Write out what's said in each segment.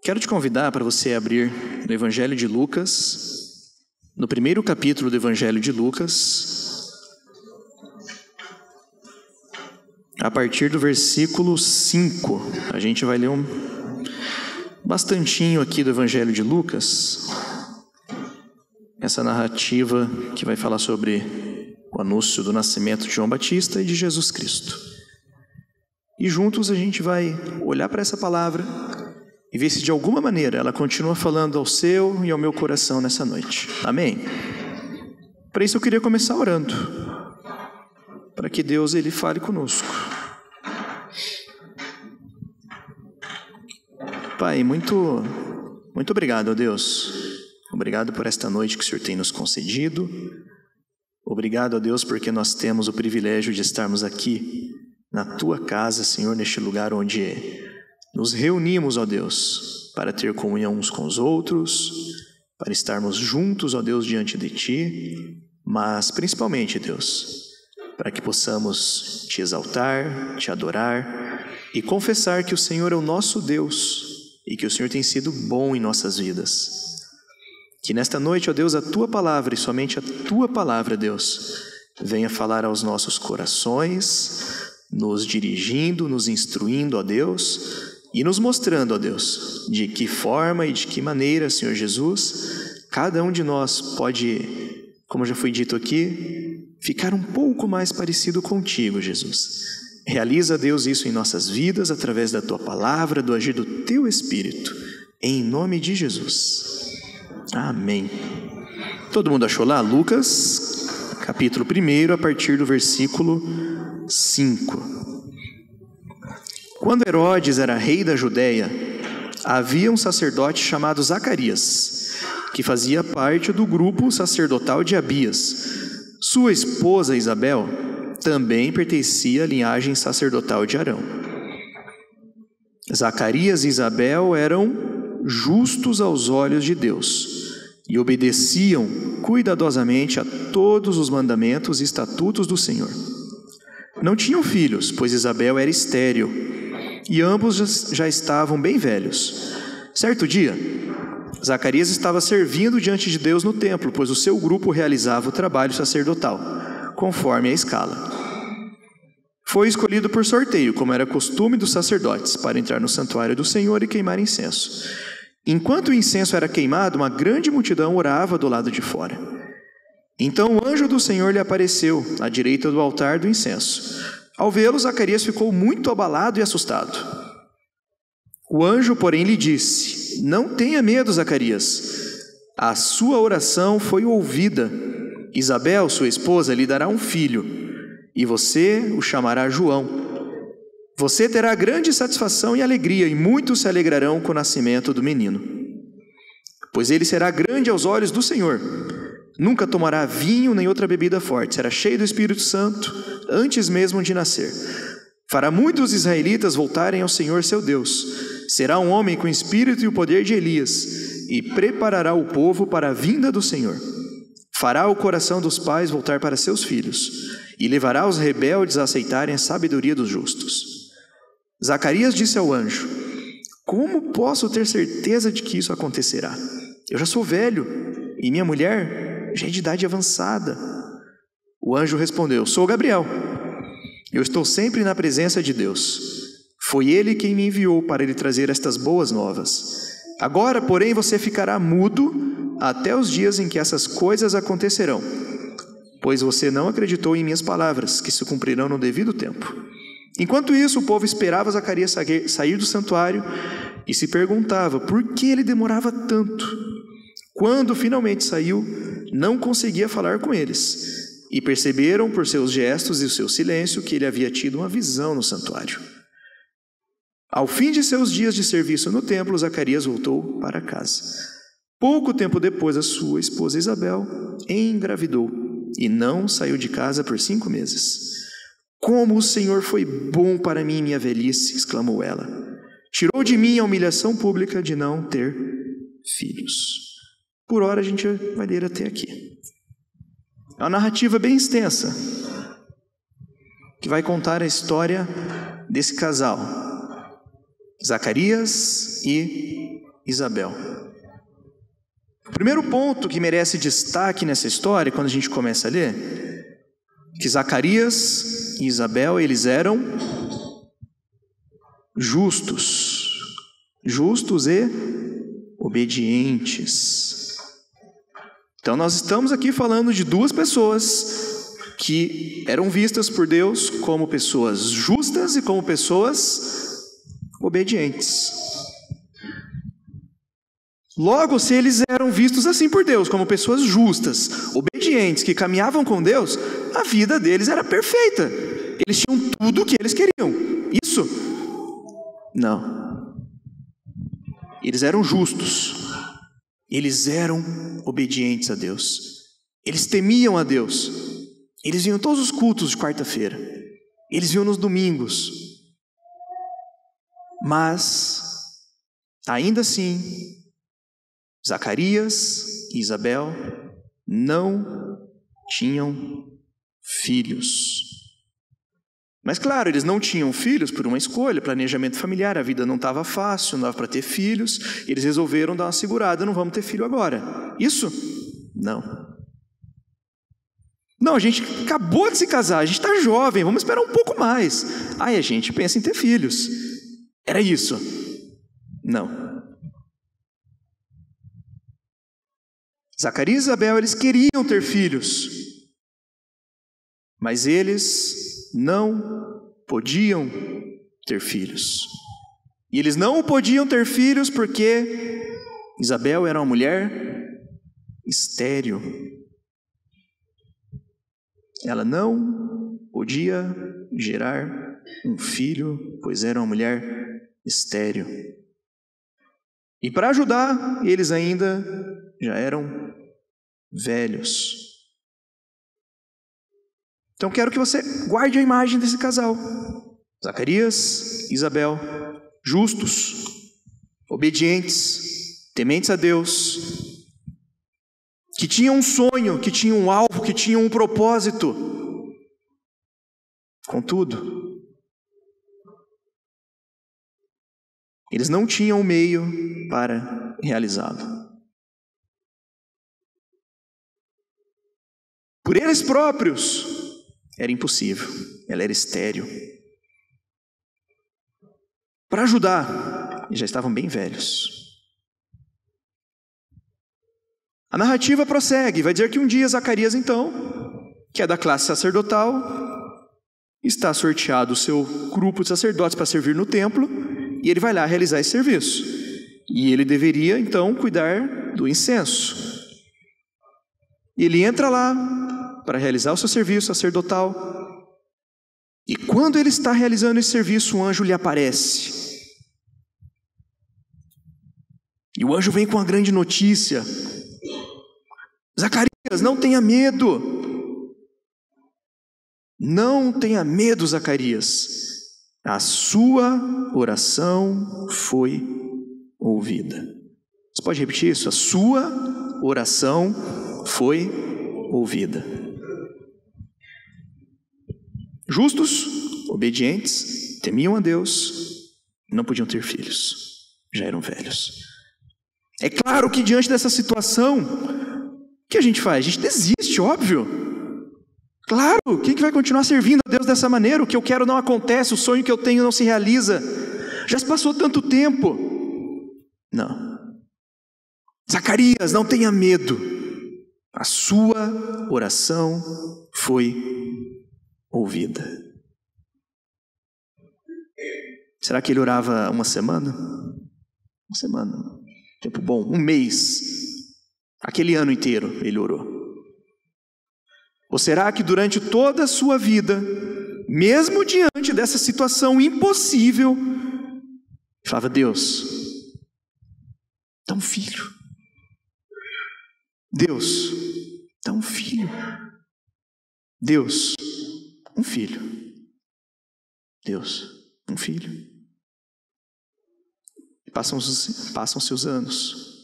Quero te convidar para você abrir no Evangelho de Lucas, no primeiro capítulo do Evangelho de Lucas, a partir do versículo 5. A gente vai ler bastantinho aqui do Evangelho de Lucas, essa narrativa que vai falar sobre o anúncio do nascimento de João Batista e de Jesus Cristo. E juntos a gente vai olhar para essa palavra e ver se de alguma maneira ela continua falando ao seu e ao meu coração nessa noite. Amém? Para isso eu queria começar orando, para que Deus ele fale conosco. Pai, muito obrigado, ó Deus. Obrigado por esta noite que o Senhor tem nos concedido. Obrigado, ó Deus, porque nós temos o privilégio de estarmos aqui na Tua casa, Senhor, neste lugar onde nos reunimos, ó Deus, para ter comunhão uns com os outros, para estarmos juntos, ó Deus, diante de Ti, mas principalmente, Deus, para que possamos Te exaltar, Te adorar e confessar que o Senhor é o nosso Deus e que o Senhor tem sido bom em nossas vidas. Que nesta noite, ó Deus, a Tua palavra e somente a Tua palavra, Deus, venha falar aos nossos corações, nos dirigindo, nos instruindo, ó Deus, e nos mostrando, ó Deus, de que forma e de que maneira, Senhor Jesus, cada um de nós pode, como já foi dito aqui, ficar um pouco mais parecido contigo, Jesus. Realiza, Deus, isso em nossas vidas, através da Tua palavra, do agir do Teu Espírito, em nome de Jesus. Amém. Todo mundo achou lá? Lucas, capítulo 1, a partir do versículo 5. Quando Herodes era rei da Judéia, havia um sacerdote chamado Zacarias, que fazia parte do grupo sacerdotal de Abias. Sua esposa Isabel também pertencia à linhagem sacerdotal de Arão. Zacarias e Isabel eram justos aos olhos de Deus e obedeciam cuidadosamente a todos os mandamentos e estatutos do Senhor. Não tinham filhos, pois Isabel era estéril, e ambos já estavam bem velhos. Certo dia, Zacarias estava servindo diante de Deus no templo, pois o seu grupo realizava o trabalho sacerdotal, conforme a escala. Foi escolhido por sorteio, como era costume dos sacerdotes, para entrar no santuário do Senhor e queimar incenso. Enquanto o incenso era queimado, uma grande multidão orava do lado de fora. Então o anjo do Senhor lhe apareceu à direita do altar do incenso. Ao vê-lo, Zacarias ficou muito abalado e assustado. O anjo, porém, lhe disse: Não tenha medo, Zacarias. A sua oração foi ouvida. Isabel, sua esposa, lhe dará um filho, e você o chamará João. Você terá grande satisfação e alegria, e muitos se alegrarão com o nascimento do menino. Pois ele será grande aos olhos do Senhor. Nunca tomará vinho nem outra bebida forte. Será cheio do Espírito Santo antes mesmo de nascer. Fará muitos israelitas voltarem ao Senhor seu Deus. Será um homem com o espírito e o poder de Elias, e preparará o povo para a vinda do Senhor. Fará o coração dos pais voltar para seus filhos, e levará os rebeldes a aceitarem a sabedoria dos justos. Zacarias disse ao anjo: Como posso ter certeza de que isso acontecerá? Eu já sou velho, e minha mulher já é de idade avançada. O anjo respondeu: Sou Gabriel. Eu estou sempre na presença de Deus. Foi Ele quem me enviou para lhe trazer estas boas novas. Agora, porém, você ficará mudo até os dias em que essas coisas acontecerão, pois você não acreditou em minhas palavras, que se cumprirão no devido tempo. Enquanto isso, o povo esperava Zacarias sair do santuário e se perguntava por que ele demorava tanto. Quando finalmente saiu, não conseguia falar com eles, e perceberam por seus gestos e o seu silêncio que ele havia tido uma visão no santuário. Ao fim de seus dias de serviço no templo, Zacarias voltou para casa. Pouco tempo depois, a sua esposa Isabel engravidou e não saiu de casa por 5 meses. Como o Senhor foi bom para mim em minha velhice, exclamou ela. Tirou de mim a humilhação pública de não ter filhos. Por hora a gente vai ler até aqui. É uma narrativa bem extensa, que vai contar a história desse casal, Zacarias e Isabel. O primeiro ponto que merece destaque nessa história, quando a gente começa a ler, que Zacarias e Isabel, eles eram justos e obedientes. Então nós estamos aqui falando de duas pessoas que eram vistas por Deus como pessoas justas e como pessoas obedientes. Logo, se eles eram vistos assim por Deus, como pessoas justas, obedientes, que caminhavam com Deus, a vida deles era perfeita. Eles tinham tudo o que eles queriam. Isso? Não. Eles eram justos. Eles eram obedientes a Deus. Eles temiam a Deus. Eles iam todos os cultos de quarta-feira. Eles iam nos domingos. Mas, ainda assim, Zacarias e Isabel não tinham filhos. Mas claro, eles não tinham filhos por uma escolha, planejamento familiar, a vida não estava fácil, não dava para ter filhos, eles resolveram dar uma segurada, não vamos ter filho agora. Isso? Não. Não, a gente acabou de se casar, a gente está jovem, vamos esperar um pouco mais. Aí a gente pensa em ter filhos. Era isso? Não. Zacarias e Isabel, eles queriam ter filhos, mas eles não podiam ter filhos. E eles não podiam ter filhos porque Isabel era uma mulher estéril. Ela não podia gerar um filho, pois era uma mulher estéril. E para ajudar, eles ainda já eram velhos. Então quero que você guarde a imagem desse casal. Zacarias e Isabel, justos, obedientes, tementes a Deus, que tinham um sonho, que tinham um alvo, que tinham um propósito. Contudo, eles não tinham o meio para realizá-lo. Por eles próprios, era impossível. Ela era estéril. Para ajudar, eles já estavam bem velhos. A narrativa prossegue, vai dizer que um dia Zacarias, então, que é da classe sacerdotal, está sorteado o seu grupo de sacerdotes para servir no templo, e ele vai lá realizar esse serviço. E ele deveria, então, cuidar do incenso. E ele entra lá para realizar o seu serviço sacerdotal. E quando ele está realizando esse serviço, um anjo lhe aparece. E o anjo vem com uma grande notícia. Zacarias, não tenha medo. Não tenha medo, Zacarias. A sua oração foi ouvida. Você pode repetir isso? A sua oração foi ouvida. Justos, obedientes, temiam a Deus, não podiam ter filhos, já eram velhos. É claro que diante dessa situação, o que a gente faz? A gente desiste, óbvio. Claro, quem que vai continuar servindo a Deus dessa maneira? O que eu quero não acontece, o sonho que eu tenho não se realiza. Já se passou tanto tempo. Não. Zacarias, não tenha medo. A sua oração foi ouvida. Será que ele orava uma semana? Uma semana. Tempo bom. Um mês. Aquele ano inteiro ele orou. Ou será que durante toda a sua vida, mesmo diante dessa situação impossível, falava: Deus, dá um filho. Deus, dá um filho. Deus, um filho. Deus, um filho. E passam-se os anos.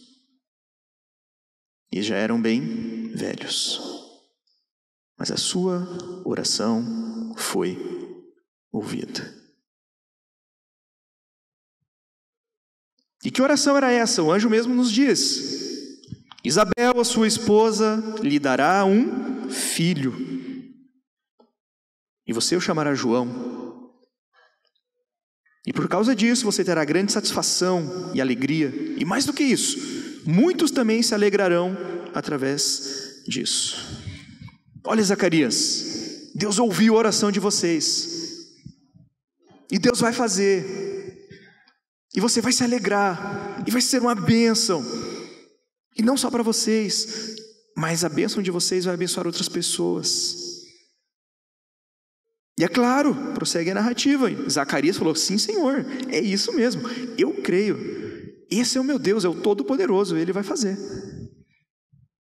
E já eram bem velhos. Mas a sua oração foi ouvida. E que oração era essa? O anjo mesmo nos diz: Isabel, a sua esposa, lhe dará um filho, e você o chamará João. E por causa disso você terá grande satisfação e alegria. E mais do que isso, muitos também se alegrarão através disso. Olha, Zacarias, Deus ouviu a oração de vocês. E Deus vai fazer. E você vai se alegrar. E vai ser uma bênção. E não só para vocês, mas a bênção de vocês vai abençoar outras pessoas. E é claro, prossegue a narrativa. Zacarias falou: sim, Senhor, é isso mesmo, eu creio. Esse é o meu Deus, é o Todo-Poderoso, Ele vai fazer.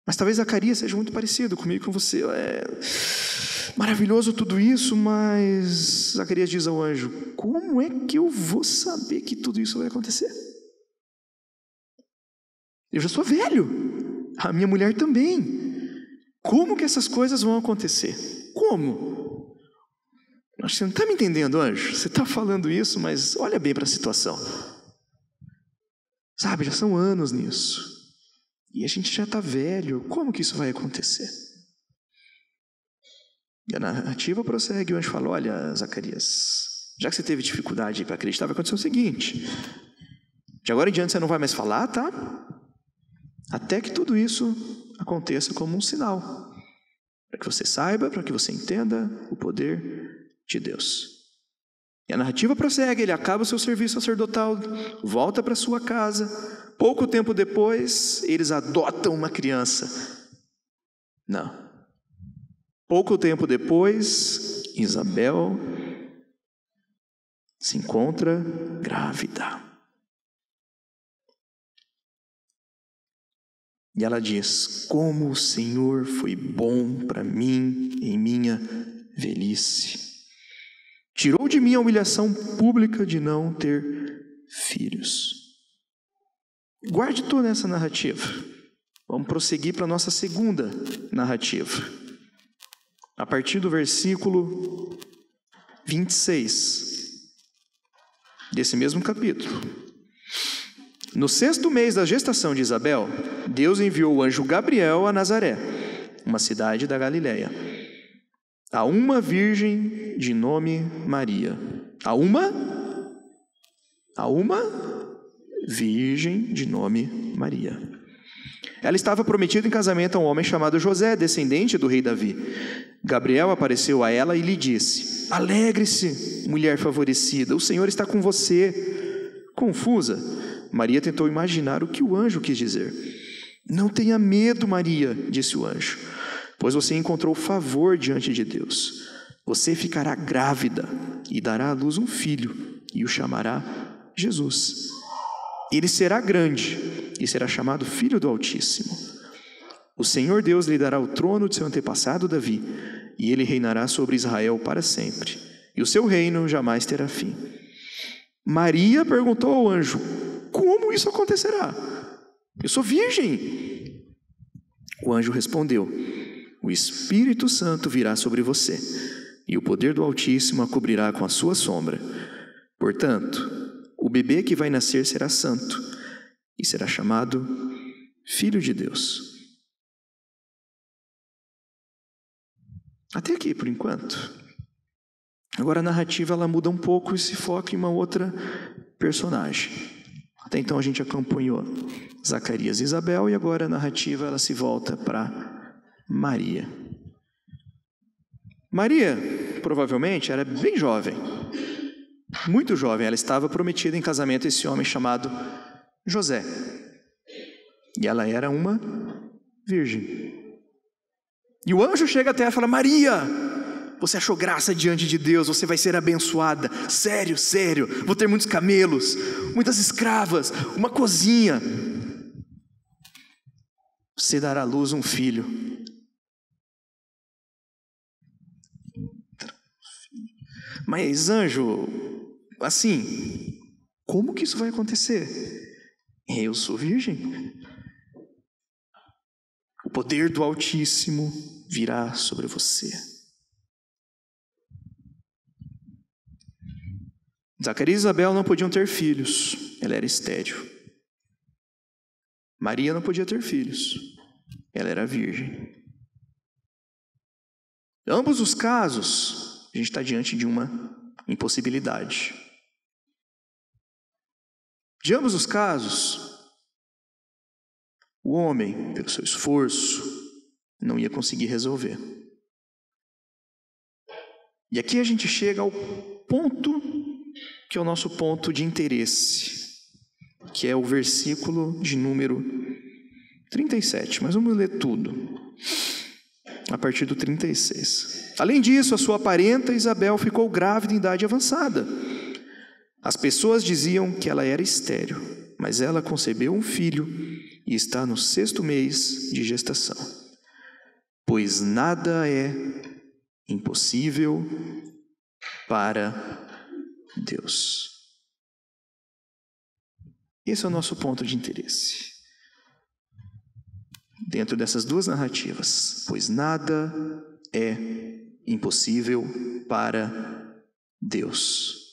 Mas talvez Zacarias seja muito parecido comigo e com você. É maravilhoso tudo isso, mas Zacarias diz ao anjo: como é que eu vou saber que tudo isso vai acontecer? Eu já sou velho, a minha mulher também. Como que essas coisas vão acontecer? Como? Você não está me entendendo, anjo? Você está falando isso, mas olha bem para a situação. Sabe, já são anos nisso. E a gente já está velho. Como que isso vai acontecer? E a narrativa prossegue. O anjo fala: olha, Zacarias, já que você teve dificuldade para acreditar, vai acontecer o seguinte: de agora em diante você não vai mais falar, tá? Até que tudo isso aconteça como um sinal. Para que você saiba, para que você entenda o poder de Deus. E a narrativa prossegue. Ele acaba o seu serviço sacerdotal, volta para sua casa. Pouco tempo depois, eles adotam uma criança. Não. Pouco tempo depois, Isabel se encontra grávida. E ela diz: como o Senhor foi bom para mim em minha velhice. Tirou de mim a humilhação pública de não ter filhos. Guarde toda essa narrativa. Vamos prosseguir para a nossa segunda narrativa. A partir do versículo 26 desse mesmo capítulo. No 6º mês da gestação de Isabel, Deus enviou o anjo Gabriel a Nazaré, uma cidade da Galileia, a uma virgem de nome Maria. A uma virgem de nome Maria. Ela estava prometida em casamento a um homem chamado José, descendente do rei Davi. Gabriel apareceu a ela e lhe disse: alegre-se, mulher favorecida, o Senhor está com você. Confusa, Maria tentou imaginar o que o anjo quis dizer. Não tenha medo, Maria, disse o anjo, pois você encontrou favor diante de Deus. Você ficará grávida e dará à luz um filho, e o chamará Jesus. Ele será grande e será chamado Filho do Altíssimo. O Senhor Deus lhe dará o trono de seu antepassado Davi, e ele reinará sobre Israel para sempre, e o seu reino jamais terá fim. Maria perguntou ao anjo: como isso acontecerá? Eu sou virgem. O anjo respondeu: o Espírito Santo virá sobre você, e o poder do Altíssimo a cobrirá com a sua sombra. Portanto, o bebê que vai nascer será santo, e será chamado Filho de Deus. Até aqui, por enquanto. Agora a narrativa ela muda um pouco e se foca em uma outra personagem. Até então a gente acompanhou Zacarias e Isabel, e agora a narrativa ela se volta para Maria. Maria, provavelmente, era bem jovem, muito jovem. Ela estava prometida em casamento a esse homem chamado José. E ela era uma virgem. E o anjo chega até ela e fala: Maria, você achou graça diante de Deus, você vai ser abençoada. Sério, sério, vou ter muitos camelos, muitas escravas, uma cozinha. Você dará à luz um filho. Mas anjo, assim, como que isso vai acontecer? Eu sou virgem. O poder do Altíssimo virá sobre você. Zacarias e Isabel não podiam ter filhos, ela era estéril. Maria não podia ter filhos. Ela era virgem. Em ambos os casos, a gente está diante de uma impossibilidade. De ambos os casos, o homem, pelo seu esforço, não ia conseguir resolver. E aqui a gente chega ao ponto que é o nosso ponto de interesse, que é o versículo de número 37. Mas vamos ler tudo, a partir do 36. Além disso, a sua parenta Isabel ficou grávida em idade avançada. As pessoas diziam que ela era estéril, mas ela concebeu um filho e está no 6º mês de gestação. Pois nada é impossível para Deus. Esse é o nosso ponto de interesse. Dentro dessas duas narrativas, pois nada é impossível para Deus.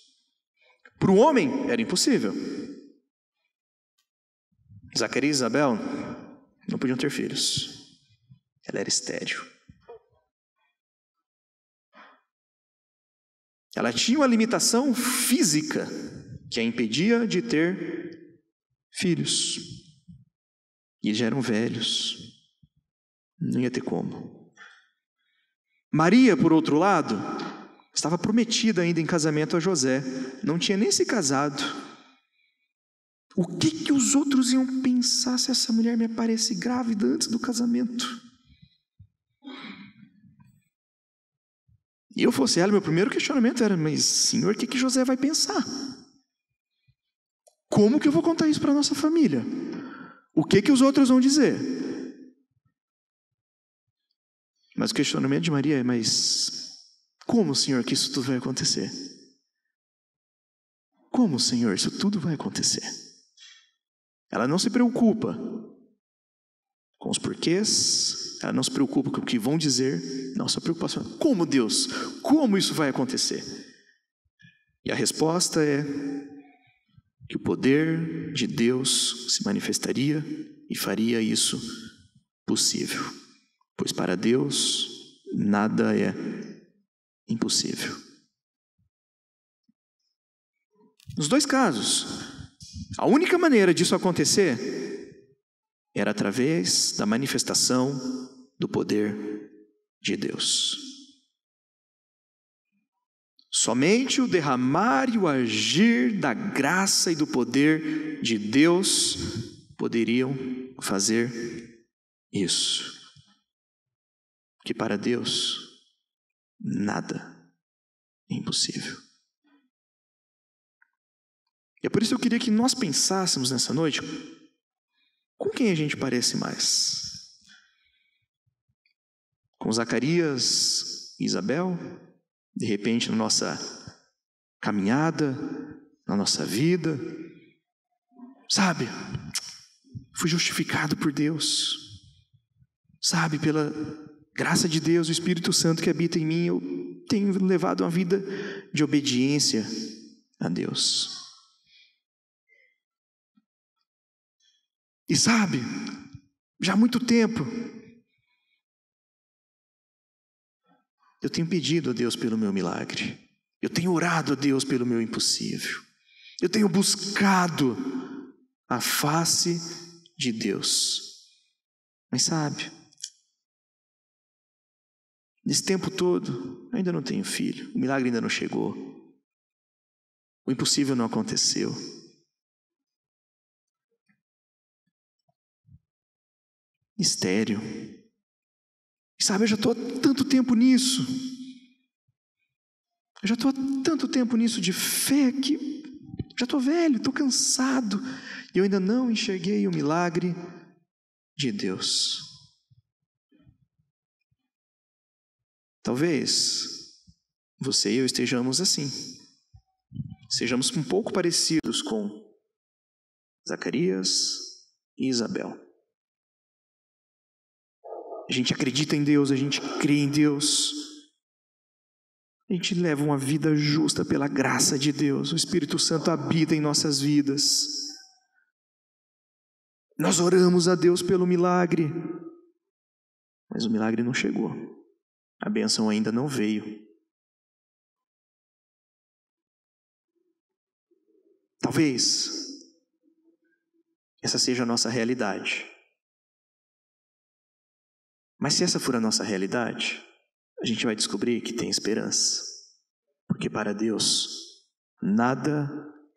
Para o homem era impossível. Zacarias e Isabel não podiam ter filhos. Ela era estéril. Ela tinha uma limitação física que a impedia de ter filhos. E eles já eram velhos. Não ia ter como. Maria, por outro lado, estava prometida ainda em casamento a José. Não tinha nem se casado. O que os outros iam pensar se essa mulher me aparece grávida antes do casamento? E eu fosse ela, meu primeiro questionamento era: mas Senhor, o que José vai pensar? Como que eu vou contar isso para a nossa família? O que os outros vão dizer? Mas o questionamento de Maria é: mas como, Senhor, que isso tudo vai acontecer? Como, Senhor, isso tudo vai acontecer? Ela não se preocupa com os porquês, ela não se preocupa com o que vão dizer. Nossa preocupação é: como, Deus? Como isso vai acontecer? E a resposta é que o poder de Deus se manifestaria e faria isso possível. Pois para Deus nada é impossível. Nos dois casos, a única maneira disso acontecer era através da manifestação do poder de Deus. Somente o derramar e o agir da graça e do poder de Deus poderiam fazer isso. Que para Deus nada é impossível. E é por isso que eu queria que nós pensássemos nessa noite: com quem a gente parece mais? Com Zacarias e Isabel? De repente, na nossa caminhada, na nossa vida, sabe? Fui justificado por Deus, sabe? Pela graça de Deus, o Espírito Santo que habita em mim, eu tenho levado uma vida de obediência a Deus. E sabe, já há muito tempo, eu tenho pedido a Deus pelo meu milagre. Eu tenho orado a Deus pelo meu impossível. Eu tenho buscado a face de Deus. Mas sabe, nesse tempo todo, eu ainda não tenho filho. O milagre ainda não chegou. O impossível não aconteceu. Mistério. E sabe, eu já estou há tanto tempo nisso. Eu já estou há tanto tempo nisso de fé que já estou velho, estou cansado. E eu ainda não enxerguei o milagre de Deus. Talvez você e eu estejamos assim. Sejamos um pouco parecidos com Zacarias e Isabel. A gente acredita em Deus, a gente crê em Deus. A gente leva uma vida justa pela graça de Deus. O Espírito Santo habita em nossas vidas. Nós oramos a Deus pelo milagre, mas o milagre não chegou. A bênção ainda não veio. Talvez essa seja a nossa realidade. Mas se essa for a nossa realidade, a gente vai descobrir que tem esperança. Porque para Deus, nada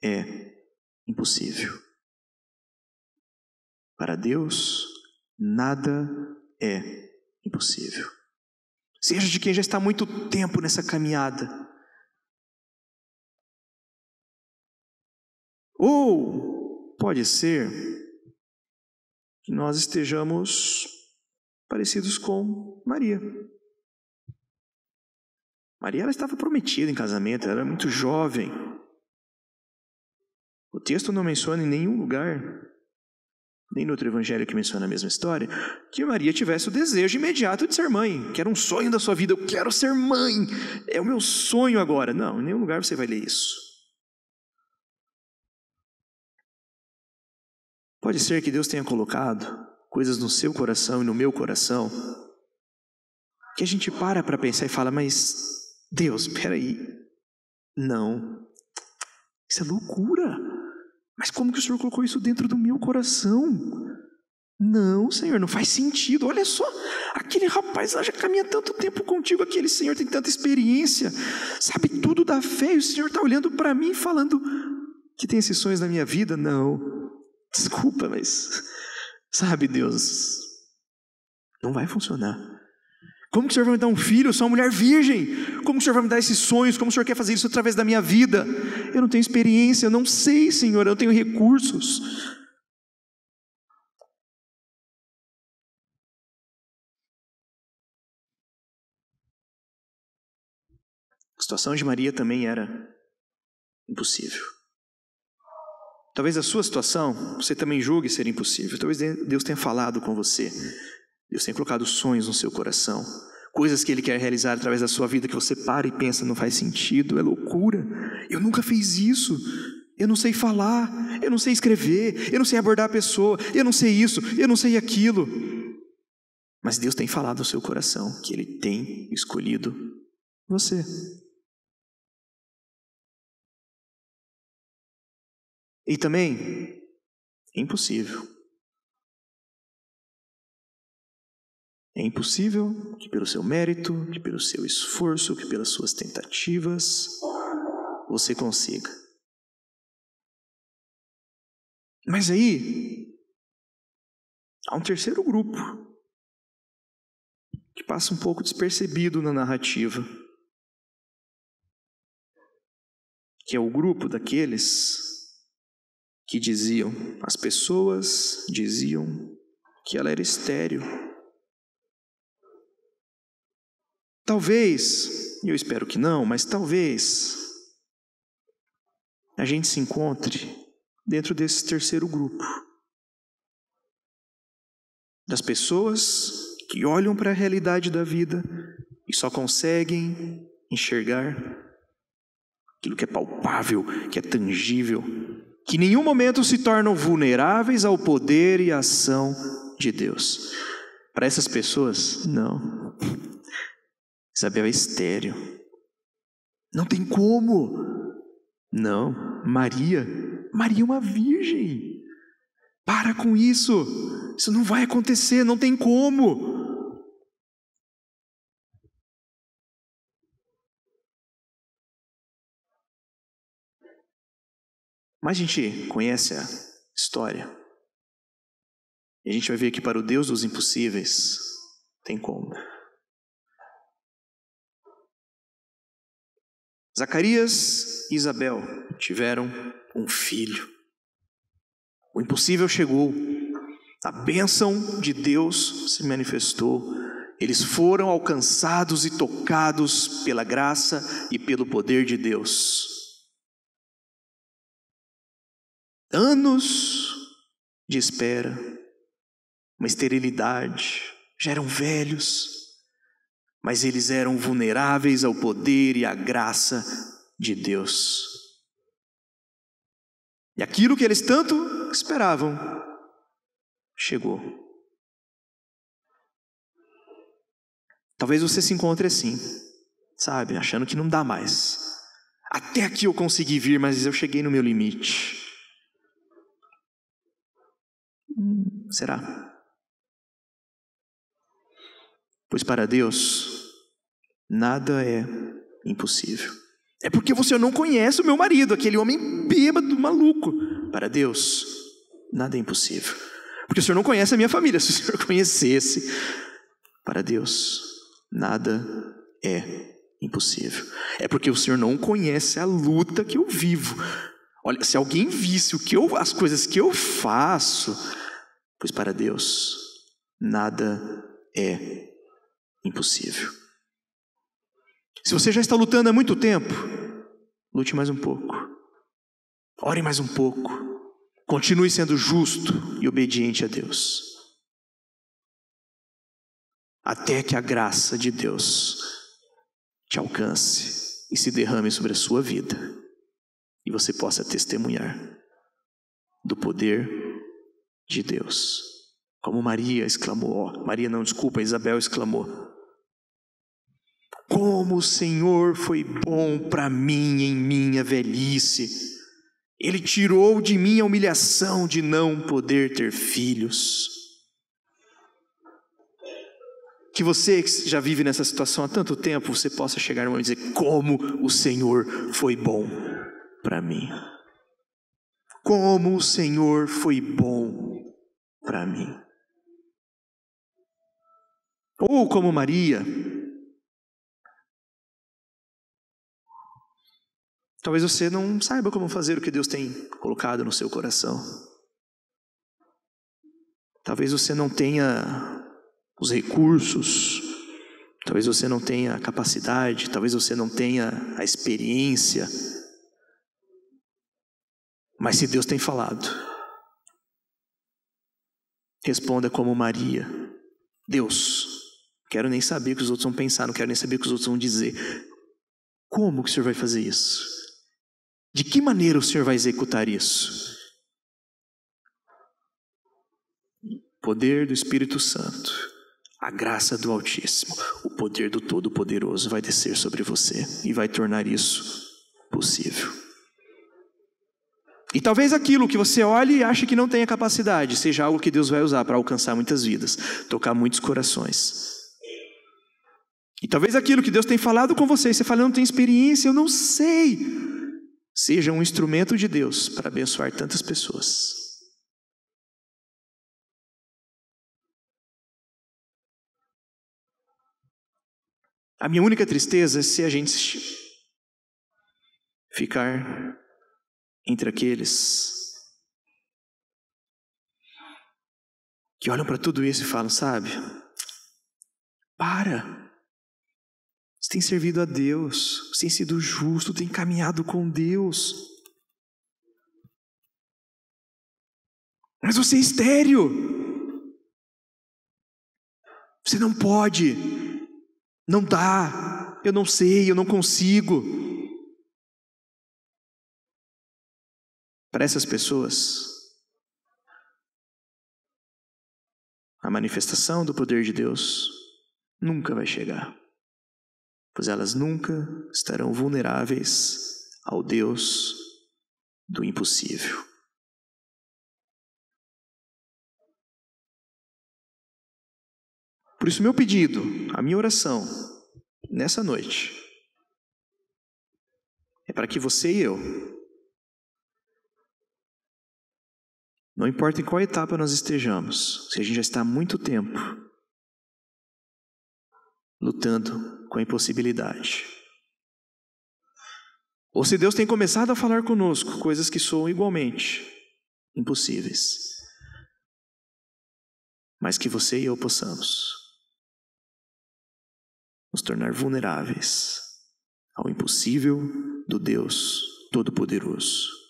é impossível. Para Deus, nada é impossível. Seja de quem já está há muito tempo nessa caminhada, ou pode ser que nós estejamos parecidos com Maria. Maria, ela estava prometida em casamento, ela era muito jovem. O texto não menciona em nenhum lugar, nem no outro evangelho que menciona a mesma história, que Maria tivesse o desejo imediato de ser mãe, que era um sonho da sua vida. Eu quero ser mãe, é o meu sonho agora. Não, em nenhum lugar você vai ler isso. Pode ser que Deus tenha colocado coisas no seu coração e no meu coração, que a gente para pensar e fala, mas Deus, espera aí, não, isso é loucura. Mas como que o Senhor colocou isso dentro do meu coração? Não, Senhor, não faz sentido. Olha só, aquele rapaz lá já caminha tanto tempo contigo, aquele Senhor tem tanta experiência, sabe tudo da fé, e o Senhor está olhando para mim falando que tem esses sonhos na minha vida? Não, desculpa, mas sabe, Deus, não vai funcionar. Como que o Senhor vai me dar um filho? Eu sou uma mulher virgem. Como que o Senhor vai me dar esses sonhos? Como o Senhor quer fazer isso através da minha vida? Eu não tenho experiência, eu não sei, Senhor, eu não tenho recursos. A situação de Maria também era impossível. Talvez a sua situação, você também julgue ser impossível. Talvez Deus tenha falado com você. Deus tenha colocado sonhos no seu coração. Coisas que Ele quer realizar através da sua vida que você para e pensa, não faz sentido, é loucura. Eu nunca fiz isso. Eu não sei falar, eu não sei escrever, eu não sei abordar a pessoa, eu não sei isso, eu não sei aquilo. Mas Deus tem falado ao seu coração que Ele tem escolhido você. E também é impossível. É impossível que pelo seu mérito, que pelo seu esforço, que pelas suas tentativas, você consiga. Mas aí, há um terceiro grupo, que passa um pouco despercebido na narrativa, que é o grupo daqueles que diziam, as pessoas diziam que ela era estéril. Talvez, e eu espero que não, mas talvez a gente se encontre dentro desse terceiro grupo. Das pessoas que olham para a realidade da vida e só conseguem enxergar aquilo que é palpável, que é tangível, que em nenhum momento se tornam vulneráveis ao poder e à ação de Deus. Para essas pessoas, não. Isabel é estéril. Não tem como. Não, Maria é uma virgem. Para com isso. Isso não vai acontecer, não tem como. Mas a gente conhece a história. E a gente vai ver que para o Deus dos impossíveis, tem como. Zacarias e Isabel tiveram um filho. O impossível chegou. A bênção de Deus se manifestou. Eles foram alcançados e tocados pela graça e pelo poder de Deus. Anos de espera, uma esterilidade, já eram velhos, mas eles eram vulneráveis ao poder e à graça de Deus. E aquilo que eles tanto esperavam chegou. Talvez você se encontre assim, sabe, achando que não dá mais. Até aqui eu consegui vir, mas eu cheguei no meu limite. Será? Pois para Deus, nada é impossível. É porque você não conhece o meu marido, aquele homem bêbado, maluco. Para Deus, nada é impossível. Porque o Senhor não conhece a minha família. Se o Senhor conhecesse, para Deus, nada é impossível. É porque o Senhor não conhece a luta que eu vivo. Olha, se alguém visse as coisas que eu faço, pois para Deus, nada é impossível. Se você já está lutando há muito tempo, lute mais um pouco. Ore mais um pouco. Continue sendo justo e obediente a Deus. Até que a graça de Deus te alcance e se derrame sobre a sua vida. E você possa testemunhar do poder de Deus. Como Maria exclamou, Isabel exclamou: como o Senhor foi bom para mim em minha velhice. Ele tirou de mim a humilhação de não poder ter filhos. Que você que já vive nessa situação há tanto tempo, você possa chegar e dizer: como o Senhor foi bom para mim. Como o Senhor foi bom para mim. Ou como Maria, talvez você não saiba como fazer o que Deus tem colocado no seu coração. Talvez você não tenha os recursos, talvez você não tenha a capacidade, talvez você não tenha a experiência. Mas se Deus tem falado, responda como Maria: Deus, não quero nem saber o que os outros vão pensar, não quero nem saber o que os outros vão dizer. Como que o Senhor vai fazer isso? De que maneira o Senhor vai executar isso? Poder do Espírito Santo, a graça do Altíssimo, o poder do Todo-Poderoso vai descer sobre você e vai tornar isso possível. E talvez aquilo que você olhe e ache que não tenha capacidade seja algo que Deus vai usar para alcançar muitas vidas, tocar muitos corações. E talvez aquilo que Deus tem falado com você, e você fala: eu não tenho experiência, eu não sei, seja um instrumento de Deus para abençoar tantas pessoas. A minha única tristeza é se a gente ficar entre aqueles que olham para tudo isso e falam: sabe, você tem servido a Deus, você tem sido justo, tem caminhado com Deus, mas você é estéril, você não pode, não dá, eu não sei, eu não consigo. Para essas pessoas, a manifestação do poder de Deus nunca vai chegar, pois elas nunca estarão vulneráveis ao Deus do impossível. Por isso, meu pedido, a minha oração, nessa noite, é para que você e eu, não importa em qual etapa nós estejamos, se a gente já está há muito tempo lutando com a impossibilidade, ou se Deus tem começado a falar conosco coisas que soam igualmente impossíveis, mas que você e eu possamos nos tornar vulneráveis ao impossível do Deus Todo-Poderoso.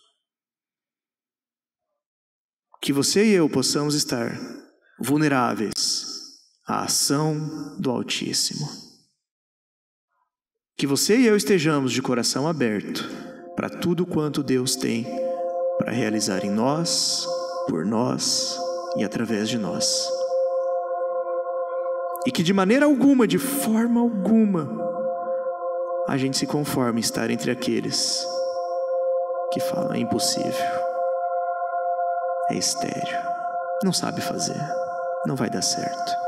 Que você e eu possamos estar vulneráveis à ação do Altíssimo. Que você e eu estejamos de coração aberto para tudo quanto Deus tem para realizar em nós, por nós e através de nós. E que de maneira alguma, de forma alguma, a gente se conforme em estar entre aqueles que falam: é impossível, é estéril, não sabe fazer, não vai dar certo.